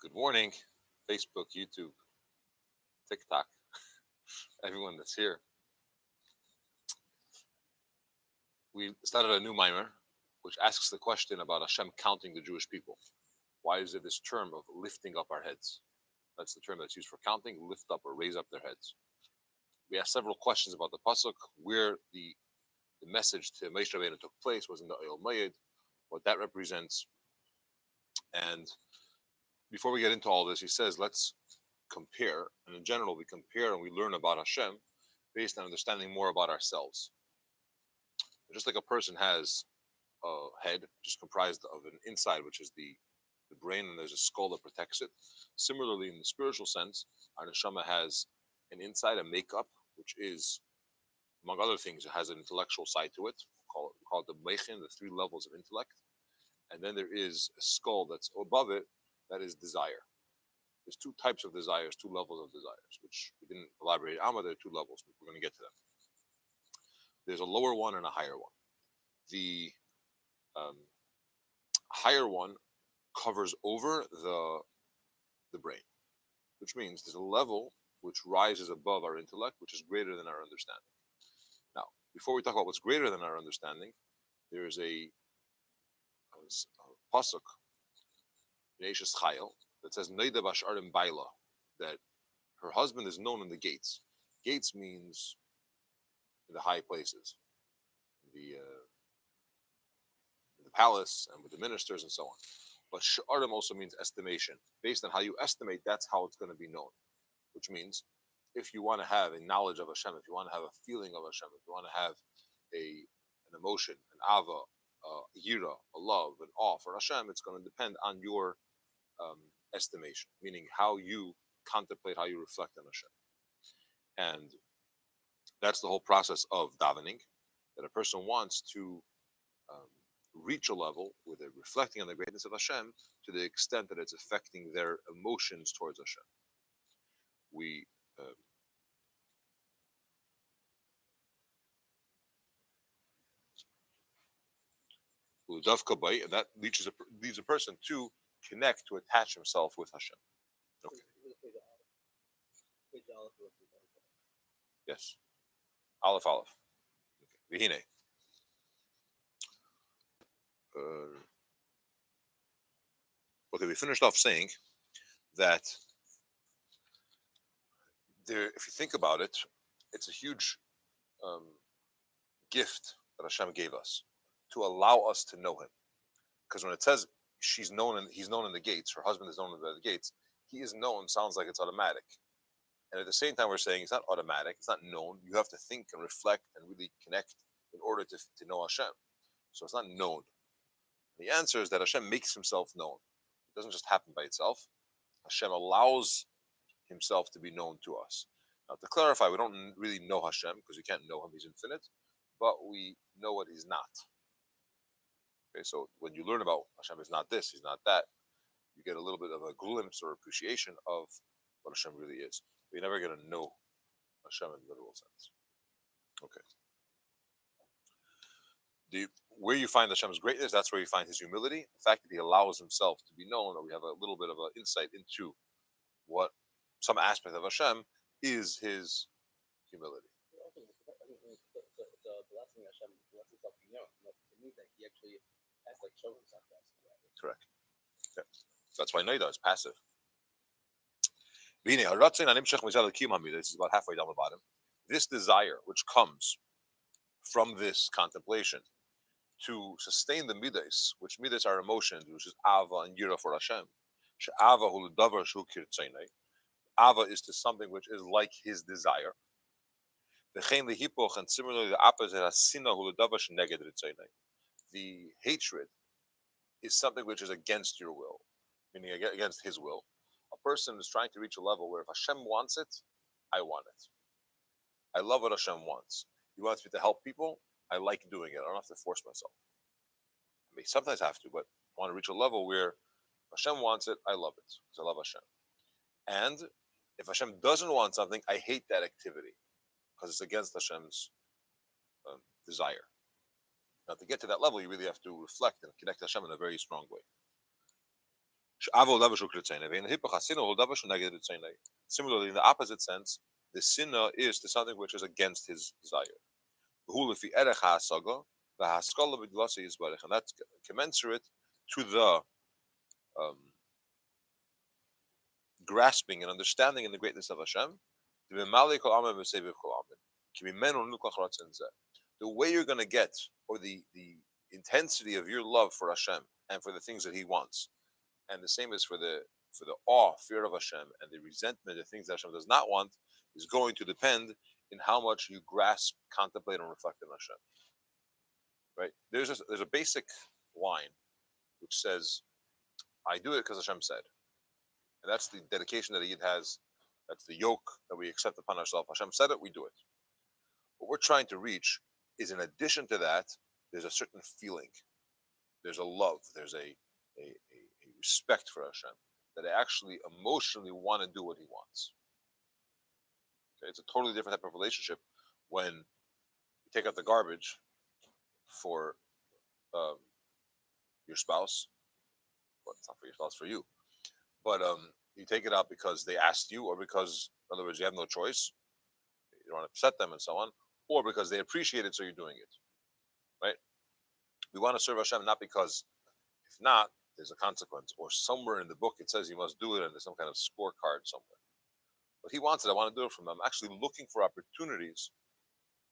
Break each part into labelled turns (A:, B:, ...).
A: Good morning, Facebook, YouTube, TikTok, everyone that's here. We started a new mimer, which asks the question about Hashem counting the Jewish people. Why is there this term of lifting up our heads? That's the term that's used for counting, lift up or raise up their heads. We asked several questions about the pasuk, where the message to Moshe Rabbeinu took place was in the Oyel Moed, what that represents. And before we get into all this, he says, let's compare. And in general, we compare and we learn about Hashem based on understanding more about ourselves. Just like a person has a head, which is comprised of an inside, which is the brain, and there's a skull that protects it. Similarly, in the spiritual sense, our neshama has an inside, a makeup, which is, among other things, it has an intellectual side to it. We call it the mechin, the three levels of intellect. And then there is a skull that's above it, that is desire. There's two types of desires, two levels of desires, which we didn't elaborate on, but there are two levels. We're going to get to them. There's a lower one and a higher one. The higher one covers over the brain, which means there's a level which rises above our intellect, which is greater than our understanding. Now, before we talk about what's greater than our understanding, there is a pasuk in Eishes Chayil that says Neida Basharim Baila, that her husband is known in the gates. Gates means in the high places, the palace and with the ministers and so on. But Sha'arim also means estimation. Based on how you estimate, that's how it's going to be known. Which means, if you want to have a knowledge of Hashem, if you want to have a feeling of Hashem, if you want to have an emotion, an ava, yira, a love, an awe for Hashem, it's going to depend on your estimation, meaning how you contemplate, how you reflect on Hashem. And that's the whole process of davening, that a person wants to reach a level where they're reflecting on the greatness of Hashem to the extent that it's affecting their emotions towards Hashem. We and that leads a person to connect, to attach himself with Hashem. Okay. Yes. Aleph. Okay. Vihine. Okay, we finished off saying that there, if you think about it, it's a huge gift that Hashem gave us to allow us to know Him. Because when it says he's known in the gates, her husband is known in the gates, he is known sounds like it's automatic. And at the same time, we're saying it's not automatic, it's not known. You have to think and reflect and really connect in order to know Hashem. So it's not known. The answer is that Hashem makes himself known. It doesn't just happen by itself. Hashem allows himself to be known to us. Now, to clarify, we don't really know Hashem because we can't know him, he's infinite, but we know what he's not. Okay, so when you learn about Hashem is not this, he's not that, you get a little bit of a glimpse or appreciation of what Hashem really is. But you're never going to know Hashem in the literal sense. Okay. Where you find Hashem's greatness, that's where you find his humility. The fact that he allows himself to be known, or we have a little bit of an insight into what some aspect of Hashem is his humility. Correct. Yeah. That's why Noida is passive. This is about halfway down the bottom. This desire, which comes from this contemplation, to sustain the midas, which midas are emotions, which is ava and yira for Hashem. Ava is to something which is like his desire. And similarly, the opposite, the hatred is something which is against your will, meaning against his will. A person is trying to reach a level where if Hashem wants it, I want it. I love what Hashem wants. He wants me to help people. I like doing it. I don't have to force myself. I may sometimes have to, but I want to reach a level where Hashem wants it, I love it, because I love Hashem. And if Hashem doesn't want something, I hate that activity, because it's against Hashem's desire. Now, to get to that level, you really have to reflect and connect to Hashem in a very strong way. Similarly, in the opposite sense, the sinna is to something which is against his desire. And that's commensurate to the um, grasping and understanding in the greatness of Hashem. The way you're going to get, or the intensity of your love for Hashem and for the things that He wants, and the same is for the awe, fear of Hashem, and the resentment of things that Hashem does not want, is going to depend in how much you grasp, contemplate, and reflect on Hashem. Right? There's a basic line which says, "I do it because Hashem said," and that's the dedication that a Yid has. That's the yoke that we accept upon ourselves. Hashem said it, we do it. What we're trying to reach is, in addition to that, there's a certain feeling, there's a love, there's a respect for Hashem, that I actually emotionally want to do what He wants. Okay? It's a totally different type of relationship when you take out the garbage for your spouse. Well, it's not for your spouse, for you. But you take it out because they asked you, or because, in other words, you have no choice. You don't want to upset them and so on, or because they appreciate it, so you're doing it. Right? We want to serve Hashem not because, if not, there's a consequence, or somewhere in the book it says you must do it, and there's some kind of scorecard somewhere. But He wants it. I want to do it from Him. I'm actually looking for opportunities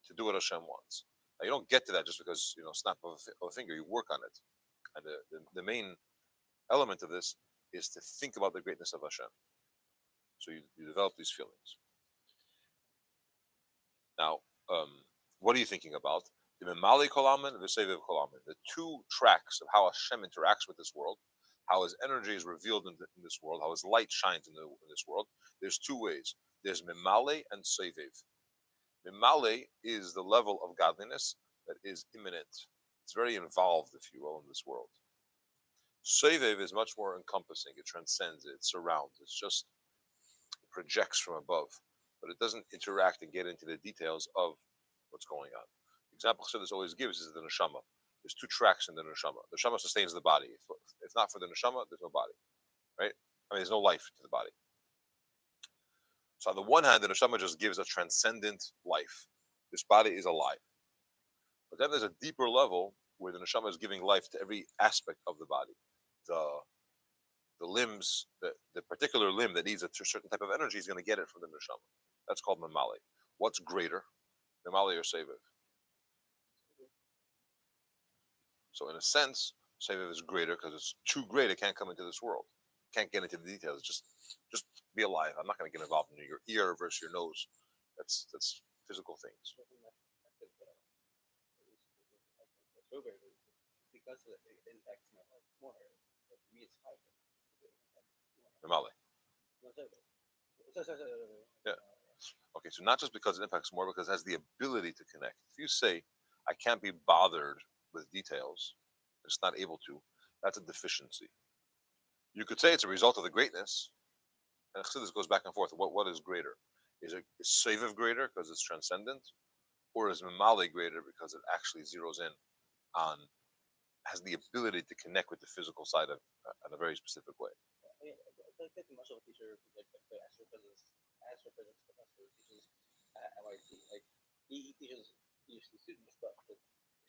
A: to do what Hashem wants. Now, you don't get to that just because, snap of a finger. You work on it, and the main element of this is to think about the greatness of Hashem. So you develop these feelings. Now, what are you thinking about? The Memali Kolaman and the Seviv Kolaman, the two tracks of how Hashem interacts with this world, how His energy is revealed in this world, how His light shines in this world. There's two ways. There's Memale and Seviv. Memale is the level of godliness that is imminent. It's very involved, if you will, in this world. Seviv is much more encompassing. It transcends it. It surrounds. It projects from above, but it doesn't interact and get into the details of what's going on. The example Chasidus always gives is the neshama. There's two tracks in the neshama. The neshama sustains the body. If not for the neshama, there's no body, right? There's no life to the body. So on the one hand, the neshama just gives a transcendent life. This body is alive. But then there's a deeper level where the neshama is giving life to every aspect of the body. The limbs, the particular limb that needs a certain type of energy is going to get it from the neshama. That's called memale. What's greater, memale or seviv? So in a sense, seviv is greater because it's too great. It can't come into this world. Can't get into the details. Just be alive. I'm not going to get involved in your ear versus your nose. That's physical things. Because it impacts my life more. For me, it's higher. Yeah. Okay, so not just because it impacts more, because it has the ability to connect. If you say, I can't be bothered with details, it's not able to, that's a deficiency. You could say it's a result of the greatness, and Chasidus goes back and forth. What is greater? Is Seviv greater because it's transcendent, or is Memale greater because it actually zeroes in on, has the ability to connect with the physical side of in a very specific way? I think the martial teacher, like the astrophysics professor, teaches at MIT. Like he teaches PhD students, but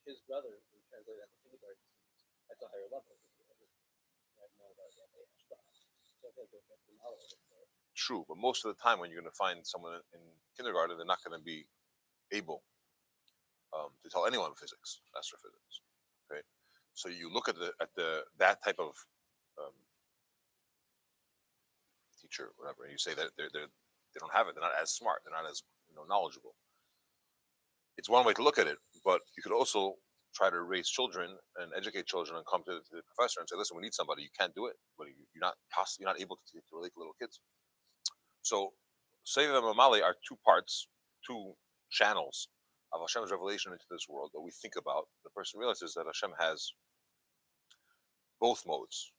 A: his brother who translated at the kindergarten students at a higher level. True, but most of the time when you're going to find someone in kindergarten, they're not going to be able to tell anyone physics, astrophysics. Okay, so you look at that type of teacher, whatever, and you say that they don't have it. They're not as smart. They're not as knowledgeable. It's one way to look at it, but you could also try to raise children and educate children and come to the professor and say, listen, we need somebody. You can't do it, but you're not able to relate to little kids. So Seviv and Memale are two parts, two channels of Hashem's revelation into this world that we think about. The person realizes that Hashem has both modes,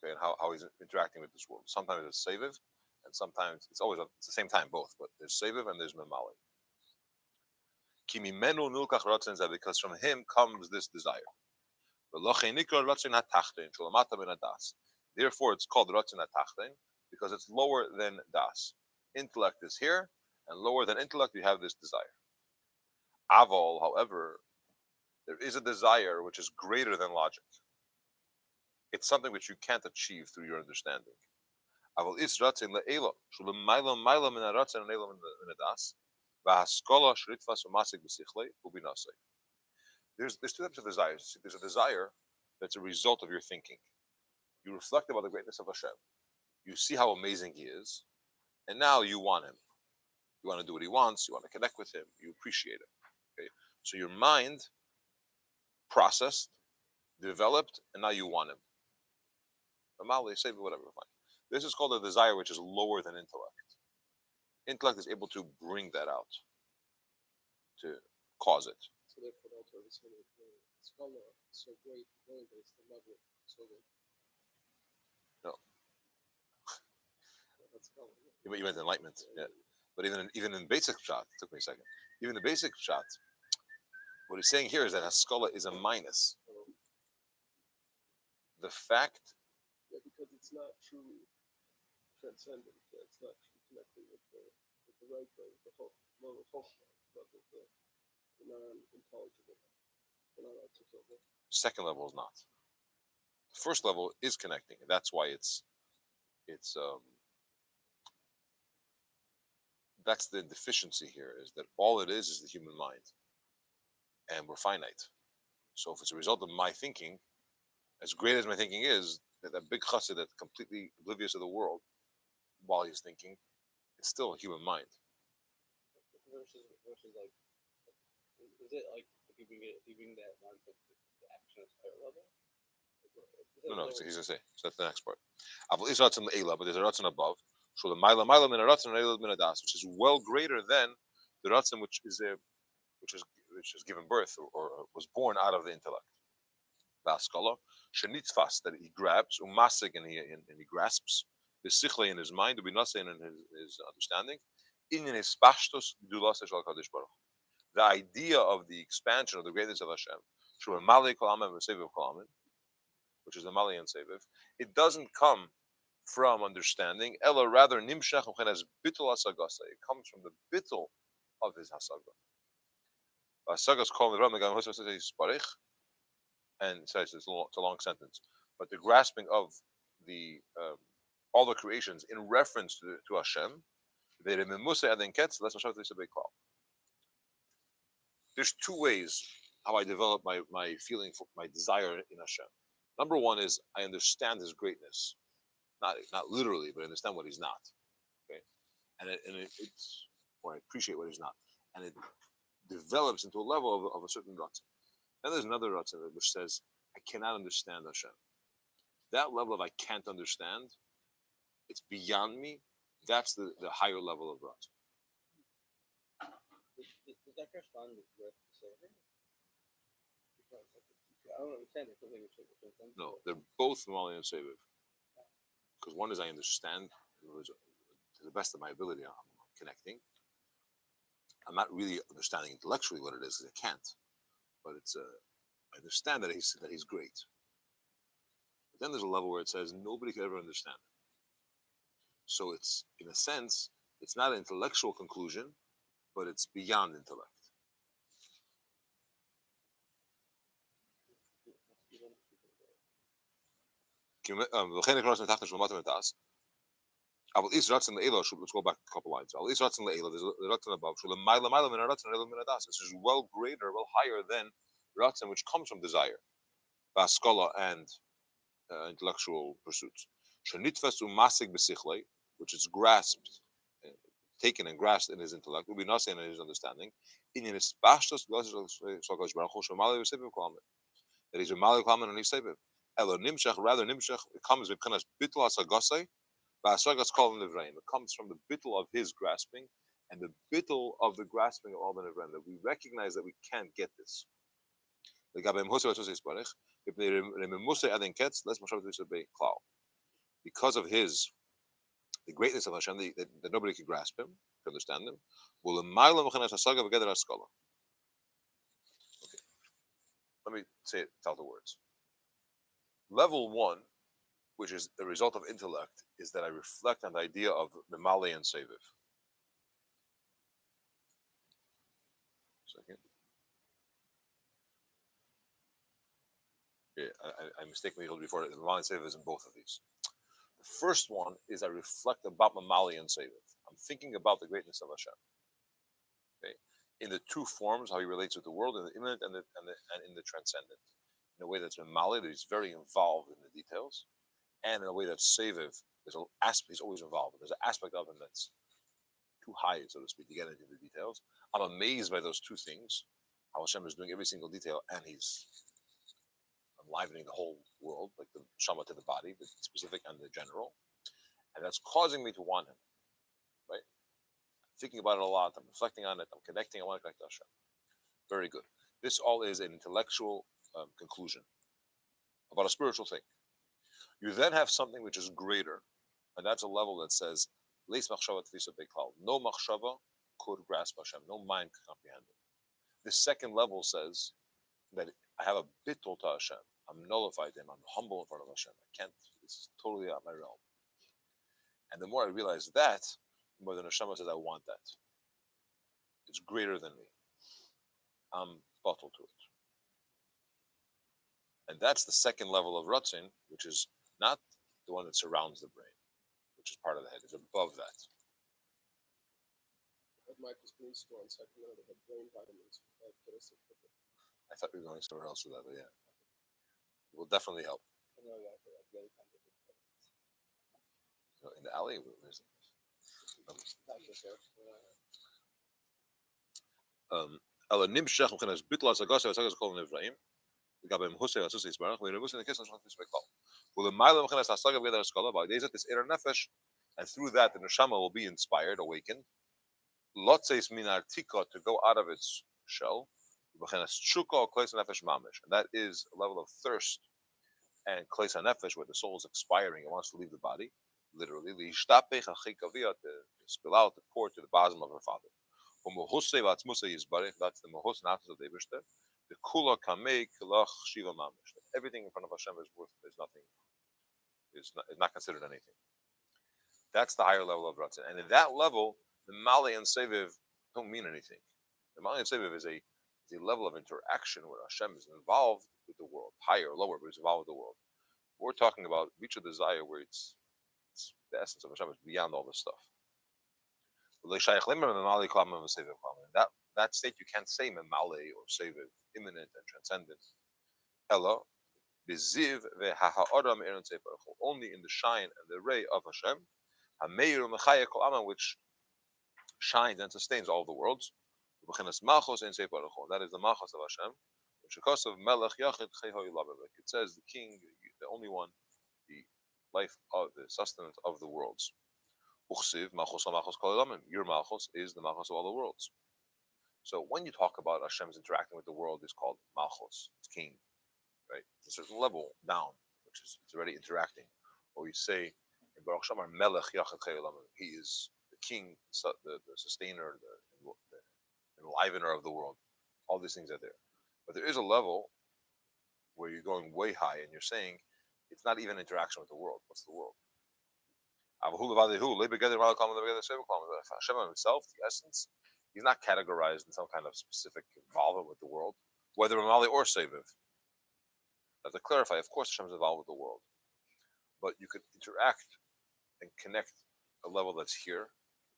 A: okay, and how he's interacting with this world. Sometimes it's Seviv, and sometimes it's the same time, both, but there's Seviv and there's Memale. Because from him comes this desire. Therefore, it's called Ratzon HaTachtein because it's lower than Das. Intellect is here, and lower than intellect, you have this desire. Aval, however, there is a desire which is greater than logic. It's something which you can't achieve through your understanding. Aval is Ratzon le'elo, shulemayla mayla min haratzon le'elo min hadas, v'haskola shritfas u'masik b'sichlei u'binasei. There's two types of desires. There's a desire that's a result of your thinking. You reflect about the greatness of Hashem. You see how amazing He is, and now you want Him. You want to do what He wants. You want to connect with Him. You appreciate Him. Okay, so your mind processed, developed, and now you want Him. Amali, say whatever, fine. This is called a desire which is lower than intellect. Intellect is able to bring that out, to cause it.
B: So therefore, also the scholar so great, elevates the level so great.
A: No.
B: That's scholar.
A: You meant enlightenment, yeah. But even in basic shot, it took me a second. Even the basic shot, what he's saying here is that Haskalah is a minus. The fact.
B: Yeah, because it's not truly transcendent. It's not truly connecting with the right way, the whole but with the non-intelligible, the non-articulable.
A: Second level is not. The first level is connecting, and that's why that's the deficiency here, is that all it is the human mind, and we're finite. So if it's a result of my thinking, as great as my thinking is, that big chassid that's completely oblivious of the world while he's thinking, it's still a human mind.
B: Versus like, is it like if you bring that down to the action at higher level?
A: No, he's gonna say. So that's the next part. But there's a ratzon above. So the mila min a ratzon min a das, which is well greater than the ratzon which is given birth or was born out of the intellect. Baskala, shenitzfas, that he grabs, umasig, and he grasps, the sichle in his mind, ubinase in his understanding, in his pashtos dulas shel Kadosh Baruch. The idea of the expansion of the greatness of Hashem, through a mali kol amen v'seviv kol amen, which is the mali and seviv, it doesn't come from understanding, ela rather nimshach as bittul hasagasa. It comes from the bittul of his hasaga. Hasagas called the Rabbi Sparich. And it says it's a long sentence, but the grasping of the all the creations in reference to Hashem. There's two ways how I develop my feeling for my desire in Hashem. Number one is I understand His greatness, not literally, but I understand what He's not. Okay, and it's or I appreciate what He's not, and it develops into a level of a certain ratzon. Then there's another ratzon which says, I cannot understand Hashem. That level of I can't understand, it's beyond me. That's the higher level of ratzon.
B: Does that correspond with the Savior? I don't understand it.
A: No, they're both Mali and Seviv. Because one is I understand to the best of my ability, I'm connecting. I'm not really understanding intellectually what it is, because I can't. But I understand that he's great. But then there's a level where it says nobody could ever understand it. So it's, in a sense, it's not an intellectual conclusion, but it's beyond intellect. Let's go back a couple lines. There's a ratzon above. This is well greater, well higher than ratzon, which comes from desire, baskala, and intellectual pursuits. Which is grasped, taken and grasped in his intellect, will be not in his understanding. In his pashtos, that he's a malik kamen and he's seviv. Elo nimshach, rather nimshach, it comes with kind of bittul asagasai. It comes from the bittul of his grasping and the bittul of the grasping of all the nevraim, that we recognize that we can't get this. Because of the greatness of Hashem, that nobody can grasp him, to understand him. Okay. Let me say it, tell the words. Level one, which is the result of intellect, is that I reflect on the idea of Memale and Seviv. Second. Yeah, I mistakenly told you before that Memale and Seviv is in both of these. The first one is I reflect about Mamali and Seviv. I'm thinking about the greatness of Hashem. Okay? In the two forms, how he relates with the world, in the immanent and in the transcendent. In a way that's Mamali, that he's very involved in the details, and in a way that's Seviv, there's an aspect, he's always involved. There's an aspect of him that's too high, so to speak, to get into the details. I'm amazed by those two things, how Hashem is doing every single detail, and he's enlivening the whole world, like the shama to the body, the specific and the general. And that's causing me to want him, right? I'm thinking about it a lot, I'm reflecting on it, I'm connecting, I want to connect to Hashem. Very good. This all is an intellectual conclusion about a spiritual thing. You then have something which is greater, and that's a level that says, Leis machshava tvisa beklal. No machshava could grasp Hashem, no mind could comprehend it. This second level says that I have a bittul to Hashem. I'm nullified to him. I'm humble in front of Hashem. I can't. It's totally out of my realm. And the more I realize that, the more the neshama says, I want that. It's greater than me. I'm bottled to it. And that's the second level of ratzin, which is not the one that surrounds the brain, which is part of the head. It's above that.
B: At Michael's Green Store in Sacramento, they had brain vitamins.
A: I thought we were going somewhere else with that, but yeah. It will definitely help. In the alley? Where is it? Ela nimshach mchenas bitl asagos asagos kol nevraim. Gabem husay asus isbarach. We remove the kiss and shach isbekal. Well, the mile mchenas asaga v'yadar skala by days this inner nefesh, and through that the neshama will be inspired, awakened. Lotzeis min artika, to go out of its shell. Mchenas chuka kleis nefesh mamish, and that is a level of thirst and kleis nefesh where the soul is expiring. It wants to leave the body. Literally, to spill out, to pour to the bosom of her father. That's the mohos natas of the Eibishter. The kula kamei kilach shiva mamish. Everything in front of Hashem is worth, is nothing, is not considered anything. That's the higher level of ratzin. And in that level, the mali and seviv don't mean anything. The mali and seviv is a level of interaction where Hashem is involved with the world, higher or lower, but he's involved with the world. We're talking about reach of desire where it's the essence of Hashem is beyond all this stuff. That state you can't say memale or seviv, imminent and transcendent. Ella, biziv ve'ha'adam erin tzei baruch hu, only in the shine and the ray of Hashem, ha'meir u'mechaya kol aman, which shines and sustains all the worlds. U'b'chenas malchus ein tzei baruch hu, that is the malchus of Hashem. Which of melech yachid chayho yilabeh, like it says, the king, the only one, the life of the sustenance of the worlds. Uchsiv malchus malchus kol alamim. Your malchus is the malchus of all the worlds. So when you talk about Hashem's interacting with the world, it's called malchus, it's king, right? It's a certain level down, which is it's already interacting. Or you say in Baruch Shamar melech yachid chayho yilabeh, he is the king, the sustainer, the enlivener of the world. All these things are there. But there is a level where you're going way high and you're saying it's not even interaction with the world. What's the world? Hashem himself, the essence, he's not categorized in some kind of specific involvement with the world, whether Mamali or Seviv. To clarify, of course Hashem is involved with the world. But you could interact and connect a level that's here.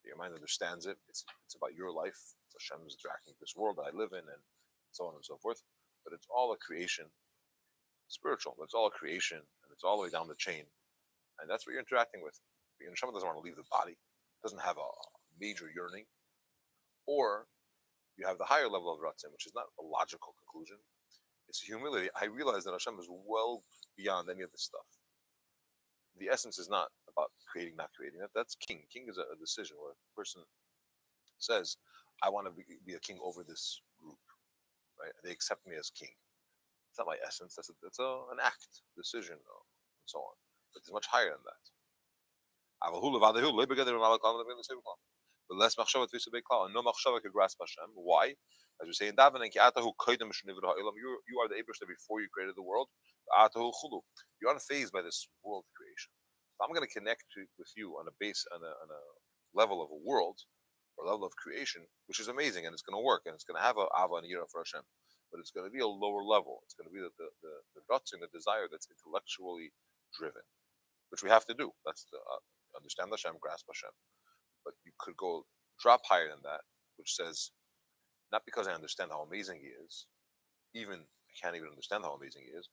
A: Your mind understands it. It's about your life. Hashem is interacting with this world that I live in, and so on and so forth. But it's all a creation, spiritual. But it's all a creation, and it's all the way down the chain. And that's what you're interacting with. The neshama doesn't want to leave the body, doesn't have a major yearning. Or you have the higher level of ratzin, which is not a logical conclusion. It's humility. I realize that Hashem is well beyond any of this stuff. The essence is not about creating, not creating. That's king. King is a decision where a person says, I want to be a king over this group. Right? They accept me as king. It's not my essence. That's an act, decision, and so on. But it's much higher than that. But less machshava tvisa beklal, and no machshava could grasp Hashem. Why? As we say in davening, you are the Eibishter before you created the world. You're unfazed by this world creation. So I'm going to connect with you on a base, on a level of a world or level of creation, which is amazing, and it's going to work, and it's going to have a ava and yira for Hashem, but it's going to be a lower level. It's going to be the guts and the desire that's intellectually driven, which we have to do. That's the understand Hashem, grasp Hashem. But you could go drop higher than that, which says, not because I understand how amazing He is, even I can't even understand how amazing He is,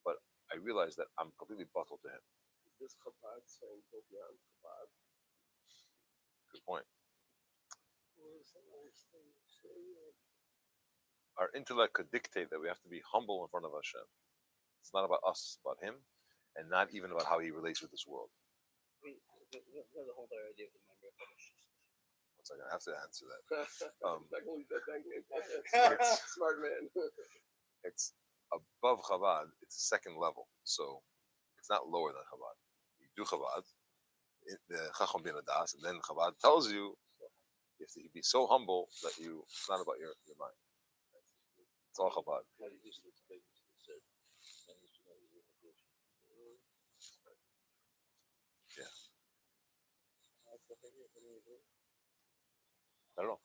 A: but I realize that I'm completely bottled to Him.
B: Is this Chabad saying go beyond Chabad?
A: Good point.
B: What was the last thing you say?
A: Our intellect could dictate that we have to be humble in front of Hashem. It's not about us, it's about Him, and not even about how He relates with this world.
C: The whole idea of the member fetish.
A: One second, I have to answer that.
B: Smart man.
A: It's above Chabad, it's a second level. So it's not lower than Chabad. You do Chabad, the Chacham bin Adas, and then Chabad tells you you have to be so humble that it's not about your mind. It's all Chabad. Yeah. I don't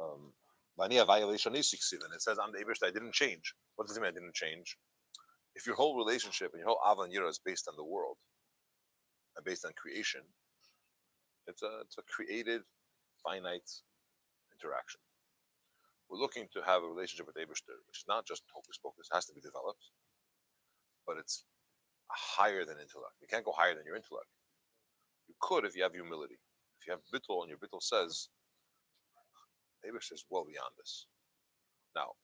A: know. Vania violation is succeed, and it says I'm the Abish, I didn't change. What does it mean I didn't change? If your whole relationship and your whole Ava and Yira is based on the world and based on creation, it's a created, finite interaction. We're looking to have a relationship with Abishter, which is not just hocus pocus, it has to be developed, but it's higher than intellect. You can't go higher than your intellect. You could if you have humility. If you have bittul and your bittul says, Abishter is well beyond this. Now,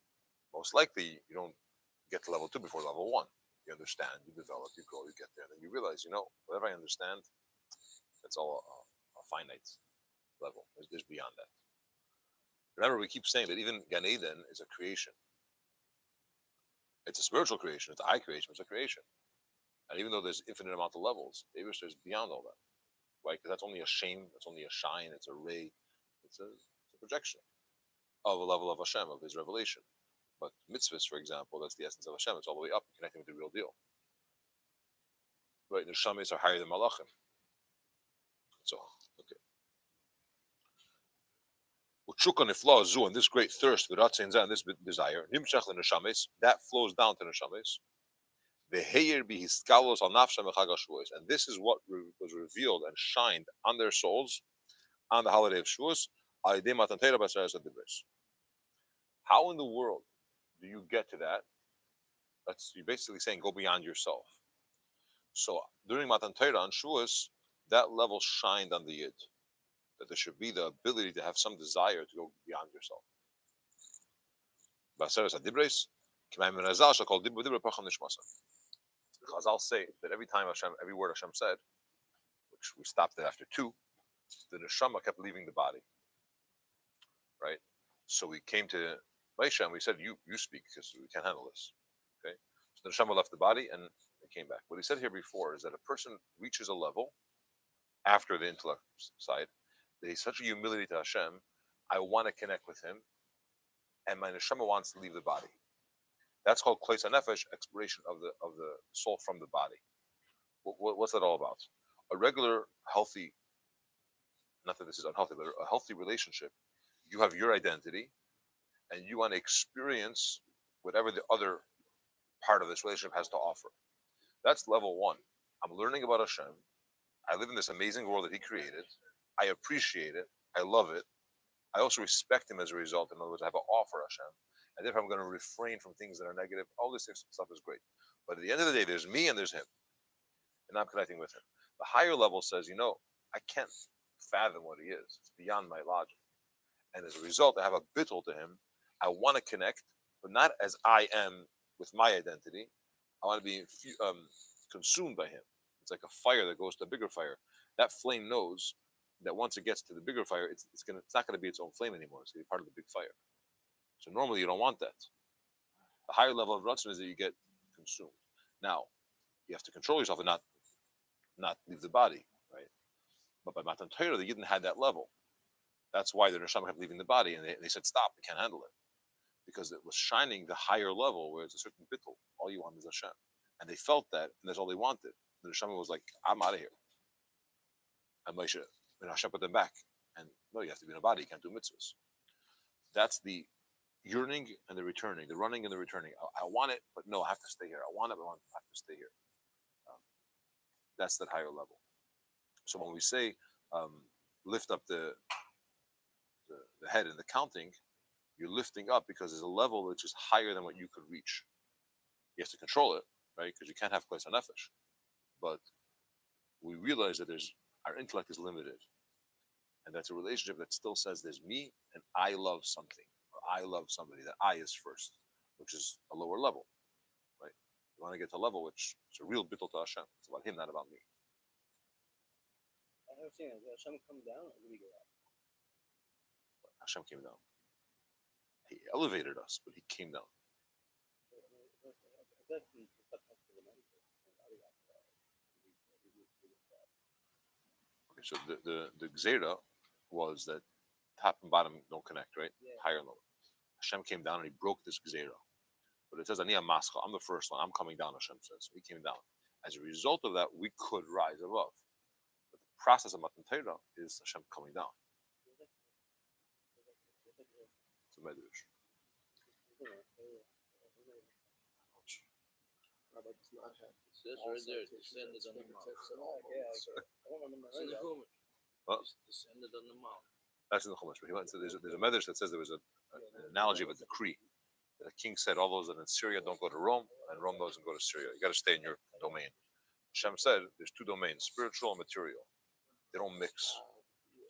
A: most likely you don't get to level 2 before level 1. You understand, you develop, you grow, you get there, and then you realize, whatever I understand, it's all a finite level. There's beyond that. Remember, we keep saying that even Gan Eden is a creation. It's a spiritual creation. It's a high creation. It's a creation. And even though there's infinite amount of levels, there's beyond all that. Right? Because that's only a shame. It's only a shine. It's a ray. It's a projection of a level of Hashem, of His revelation. But mitzvahs, for example, that's the essence of Hashem. It's all the way up, connecting with the real deal. Right? The neshamis are higher than malachim. So, okay. And this great thirst, and this desire, that flows down to neshamis. And this is what was revealed and shined on their souls on the holiday of Shavuos. How in the world do you get to that? You're basically saying go beyond yourself. So during Matan Torah on Shavuos, that level shined on the Yid. That there should be the ability to have some desire to go beyond yourself. Chazal say that every time every word Hashem said, which we stopped at after 2, the neshama kept leaving the body. Right? So we came to Moshe and we said, you speak because we can't handle this. Okay? So the neshama left the body and it came back. What he said here before is that a person reaches a level after the intellect side that he's such a humility to Hashem, I want to connect with Him, and my neshama wants to leave the body. That's called Kleis HaNefesh, exploration of the soul from the body. What's that all about? A regular, healthy, not that this is unhealthy, but a healthy relationship, you have your identity, and you want to experience whatever the other part of this relationship has to offer. That's level 1. I'm learning about Hashem. I live in this amazing world that He created. I appreciate it. I love it. I also respect Him as a result. In other words, I have an offer Hashem. And therefore, I'm going to refrain from things that are negative. All this stuff is great. But at the end of the day, there's me and there's Him. And I'm connecting with Him. The higher level says, I can't fathom what He is. It's beyond my logic. And as a result, I have a bittul to Him. I want to connect, but not as I am with my identity. I want to be consumed by Him. It's like a fire that goes to a bigger fire. That flame knows that once it gets to the bigger fire, it's not going to be its own flame anymore. It's going to be part of the big fire. So normally you don't want that. The higher level of ratzon is that you get consumed. Now, you have to control yourself and not leave the body, right? But by Matan Torah, the Yidden had that level. That's why the neshama kept leaving the body, and they said, "Stop! We can't handle it." because it was shining the higher level where it's a certain bittul. All you want is Hashem. And they felt that, and that's all they wanted. The Hashem was like, I'm out of here. And Moshe, and Hashem put them back. And no, you have to be in a body, you can't do mitzvahs. That's the yearning and the returning, the running and the returning. I want it, but no, I have to stay here. I want it, but I have to stay here. That's that higher level. So when we say lift up the head in the counting, you're lifting up because there's a level which is higher than what you could reach. You have to control it, right? Because you can't have place on nefesh. But we realize that our intellect is limited. And that's a relationship that still says there's me and I love something, or I love somebody, that I is first, which is a lower level, right? You want to get to a level which is a real bittul to Hashem. It's about him, not about me.
C: I never seen it. Did Hashem come down or did he go up?
A: Hashem came down. He elevated us, but he came down. Okay, so the Gzera was that top and bottom don't connect, right?
C: Yeah.
A: Higher and lower. Hashem came down and he broke this Gzera. But it says, Ani Mascha, I'm the first one. I'm coming down, Hashem says. So he came down. As a result of that, we could rise above. But the process of Matan Torah is Hashem coming down. It's a medrash.
B: Rabbi does not have
C: It says right there, descended on the mount. Yeah, I don't remember. Descended on the mount.
A: That's in the Chumash. But there's a medrash that says there was an analogy of a decree. The king said, all those that are in Syria don't go to Rome, and Rome doesn't go to Syria. You got to stay in your domain. Hashem said there's two domains, spiritual and material. They don't mix.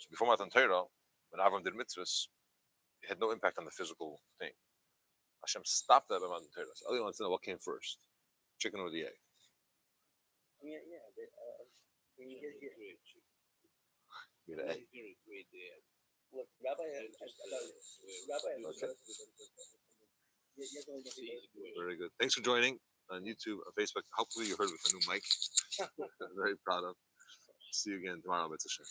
A: So before Matan Torah, when Avram did mitzvahs, it had no impact on the physical thing. Hashem stopped that by Matan Torah. So I want to know what came first, chicken or the egg.
C: I mean, yeah. When you get here,
A: You get an egg.
C: look, Rabbi has.
A: Okay. Very good. Thanks for joining on YouTube, on Facebook. Hopefully you heard with the new mic. Very proud of. See you again tomorrow, Mitzvah.